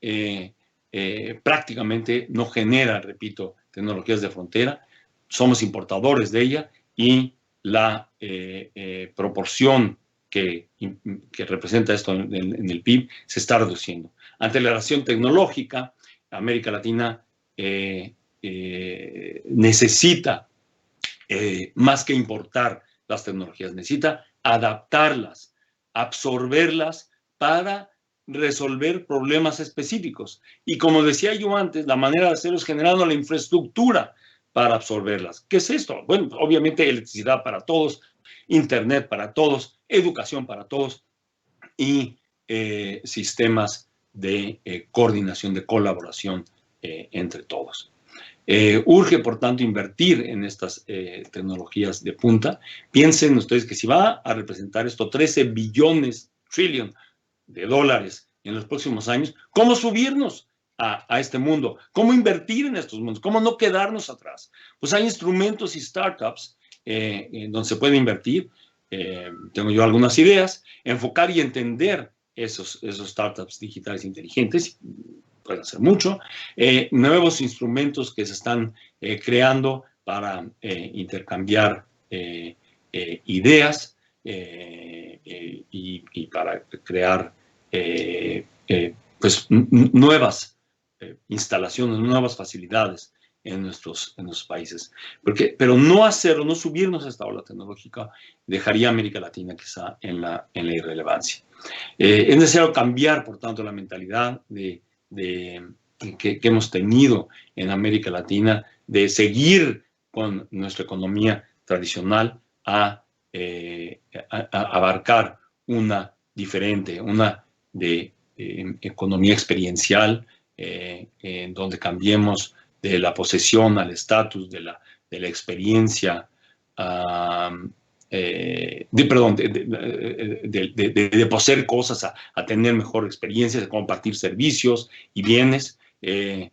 prácticamente no genera, repito, tecnologías de frontera, somos importadores de ella y la proporción que representa esto en el PIB se está reduciendo. Ante la relación tecnológica, América Latina necesita más que importar las tecnologías, necesita adaptarlas, absorberlas para resolver problemas específicos. Y como decía yo antes, la manera de hacerlo es generando la infraestructura para absorberlas. ¿Qué es esto? Bueno, obviamente electricidad para todos, internet para todos, educación para todos y sistemas de coordinación, de colaboración entre todos. Urge, por tanto, invertir en estas tecnologías de punta. Piensen ustedes que si va a representar esto 13 billones, trillion de dólares en los próximos años, ¿cómo subirnos a este mundo? ¿Cómo invertir en estos mundos? ¿Cómo no quedarnos atrás? Pues hay instrumentos y startups en donde se puede invertir. Tengo yo algunas ideas, enfocar y entender esos startups digitales inteligentes, pueden hacer mucho, nuevos instrumentos que se están creando para intercambiar ideas y para crear pues nuevas instalaciones, nuevas facilidades en nuestros países. Pero no hacerlo, no subirnos a esta ola tecnológica, dejaría a América Latina quizá en la irrelevancia. Es necesario cambiar, por tanto, la mentalidad que hemos tenido en América Latina de seguir con nuestra economía tradicional a abarcar una diferente, una de economía experiencial, en donde cambiemos de la posesión al estatus, de la experiencia, de poseer cosas a tener mejor experiencia, de compartir servicios y bienes, de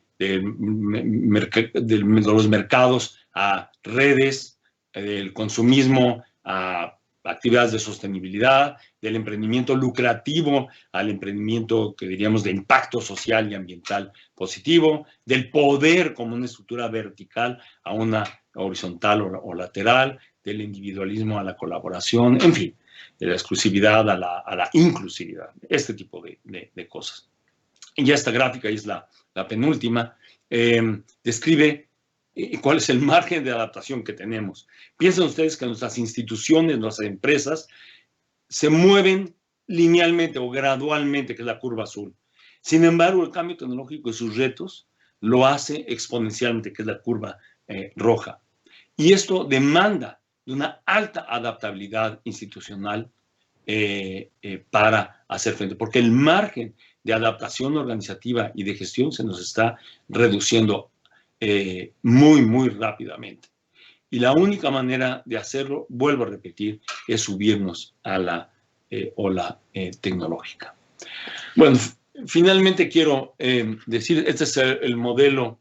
los mercados a redes, del consumismo a actividades de sostenibilidad, del emprendimiento lucrativo al emprendimiento que diríamos de impacto social y ambiental positivo, del poder como una estructura vertical a una horizontal o lateral, del individualismo a la colaboración, en fin, de la exclusividad a la inclusividad, este tipo de cosas. Y ya esta gráfica es la penúltima, describe cuál es el margen de adaptación que tenemos. Piensen ustedes que nuestras instituciones, nuestras empresas, se mueven linealmente o gradualmente, que es la curva azul. Sin embargo, el cambio tecnológico y sus retos lo hace exponencialmente, que es la curva roja. Y esto demanda de una alta adaptabilidad institucional para hacer frente, porque el margen de adaptación organizativa y de gestión se nos está reduciendo muy, muy rápidamente. Y la única manera de hacerlo, vuelvo a repetir, es subirnos a la ola tecnológica. Bueno, finalmente quiero decir, este es el modelo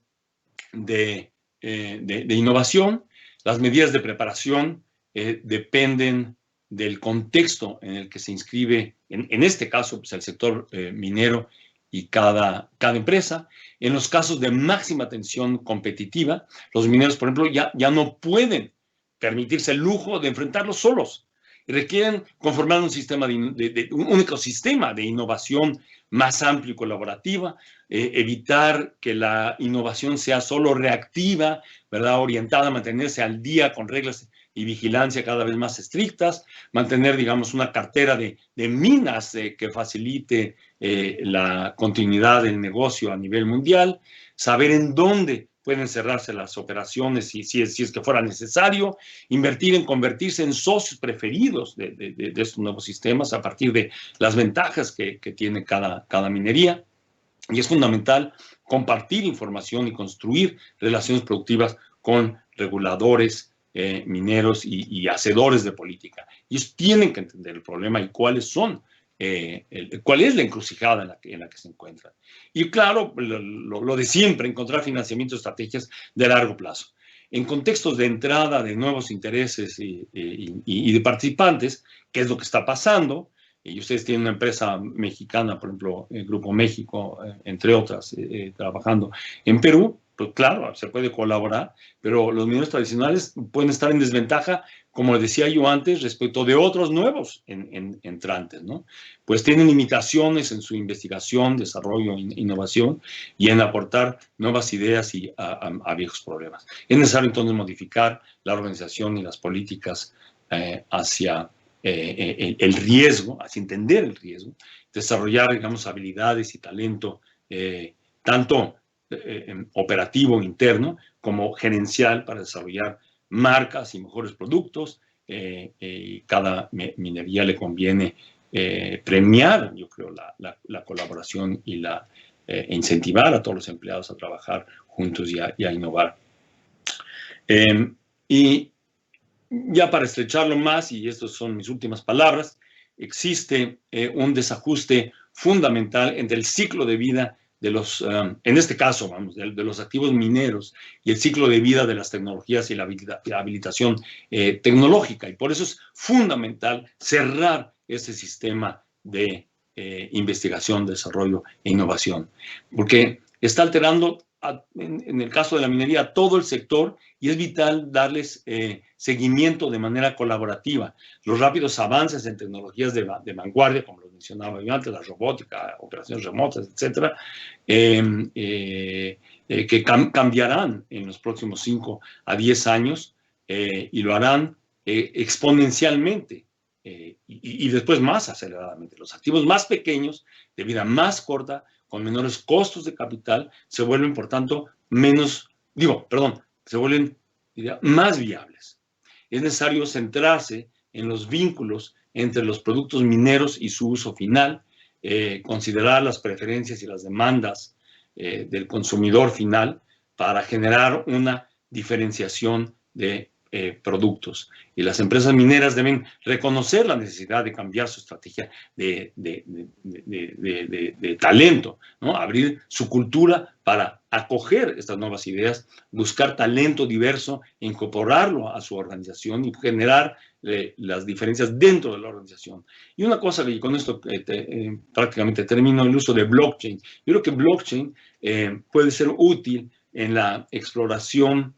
de innovación. Las medidas de preparación dependen del contexto en el que se inscribe, en este caso, pues, el sector minero y cada empresa. En los casos de máxima tensión competitiva, los mineros, por ejemplo, ya no pueden permitirse el lujo de enfrentarlos solos. Requieren conformar un sistema un ecosistema de innovación más amplio y colaborativa, evitar que la innovación sea solo reactiva, ¿verdad? Orientada a mantenerse al día con reglas y vigilancia cada vez más estrictas, mantener, digamos, una cartera de minas que facilite la continuidad del negocio a nivel mundial, saber en dónde pueden cerrarse las operaciones si es que fuera necesario, invertir en convertirse en socios preferidos de estos nuevos sistemas a partir de las ventajas que tiene cada minería. Y es fundamental compartir información y construir relaciones productivas con reguladores mineros y hacedores de política. Ellos tienen que entender el problema y cuál es la encrucijada en la que se encuentran. Y claro, lo de siempre, encontrar financiamiento de estrategias de largo plazo. En contextos de entrada de nuevos intereses y de participantes, ¿qué es lo que está pasando? Y ustedes tienen una empresa mexicana, por ejemplo, el Grupo México, entre otras, trabajando en Perú, pues claro, se puede colaborar, pero los mineros tradicionales pueden estar en desventaja, como decía yo antes, respecto de otros nuevos entrantes, ¿no? Pues tienen limitaciones en su investigación, desarrollo, innovación y en aportar nuevas ideas a viejos problemas. Es necesario entonces modificar la organización y las políticas hacia el riesgo, hacia entender el riesgo, desarrollar, digamos, habilidades y talento, tanto operativo interno como gerencial para desarrollar marcas y mejores productos. Cada minería le conviene premiar, yo creo, la colaboración y incentivar a todos los empleados a trabajar juntos y a innovar. Y ya para estrecharlo más, y estas son mis últimas palabras, existe un desajuste fundamental entre el ciclo de vida de los, en este caso, vamos, de los activos mineros y el ciclo de vida de las tecnologías y la habilitación tecnológica. Y por eso es fundamental cerrar ese sistema de investigación, desarrollo e innovación, porque está alterando en el caso de la minería, todo el sector, y es vital darles seguimiento de manera colaborativa. Los rápidos avances en tecnologías de vanguardia, como lo mencionaba yo antes, la robótica, operaciones remotas, etcétera, que cambiarán en los próximos 5 a 10 años y lo harán exponencialmente. Y después más aceleradamente. Los activos más pequeños, de vida más corta, con menores costos de capital, se vuelven, por tanto, se vuelven más viables. Es necesario centrarse en los vínculos entre los productos mineros y su uso final, considerar las preferencias y las demandas del consumidor final para generar una diferenciación de productos. Y las empresas mineras deben reconocer la necesidad de cambiar su estrategia de talento, ¿no? Abrir su cultura para acoger estas nuevas ideas, buscar talento diverso, incorporarlo a su organización y generar las diferencias dentro de la organización. Y una cosa que con esto prácticamente termino, el uso de blockchain. Yo creo que blockchain puede ser útil en la exploración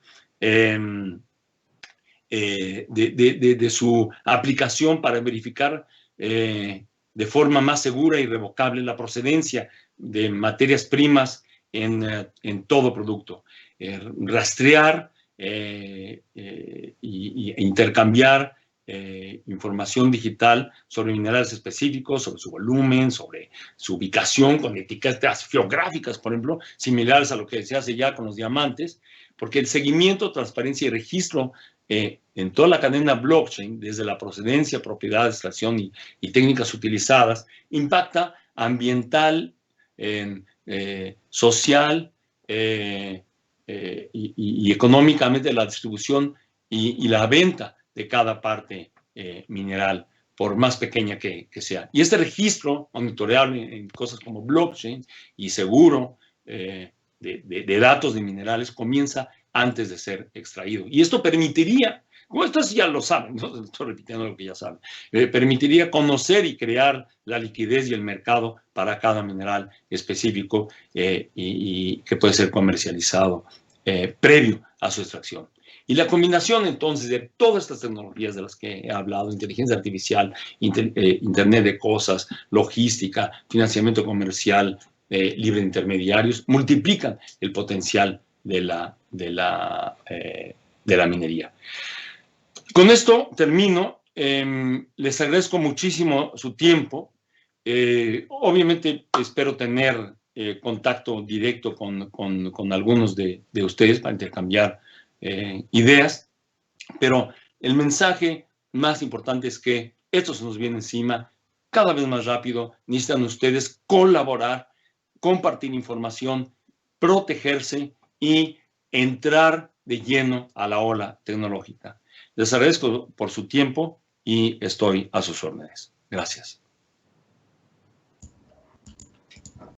de su aplicación para verificar de forma más segura y irrevocable la procedencia de materias primas en todo producto. Rastrear e intercambiar información digital sobre minerales específicos, sobre su volumen, sobre su ubicación, con etiquetas geográficas, por ejemplo, similares a lo que se hace ya con los diamantes, porque el seguimiento, transparencia y registro en toda la cadena blockchain, desde la procedencia, propiedad, extracción y técnicas utilizadas, impacta ambiental, social y económicamente la distribución y la venta de cada parte mineral, por más pequeña que sea. Y este registro monitoreable en cosas como blockchain y seguro de datos de minerales comienza antes de ser extraído. Y esto permitiría, como esto ya lo saben, no estoy repitiendo lo que ya saben, permitiría conocer y crear la liquidez y el mercado para cada mineral específico y que puede ser comercializado previo a su extracción. Y la combinación entonces de todas estas tecnologías de las que he hablado, inteligencia artificial, Internet de cosas, logística, financiamiento comercial, libre de intermediarios, multiplican el potencial de la minería. Con esto termino. Les agradezco muchísimo su tiempo. Obviamente espero tener contacto directo con algunos de ustedes para intercambiar ideas, pero el mensaje más importante es que esto se nos viene encima cada vez más rápido. Necesitan ustedes colaborar, compartir información, protegerse y entrar de lleno a la ola tecnológica. Les agradezco por su tiempo y estoy a sus órdenes. Gracias.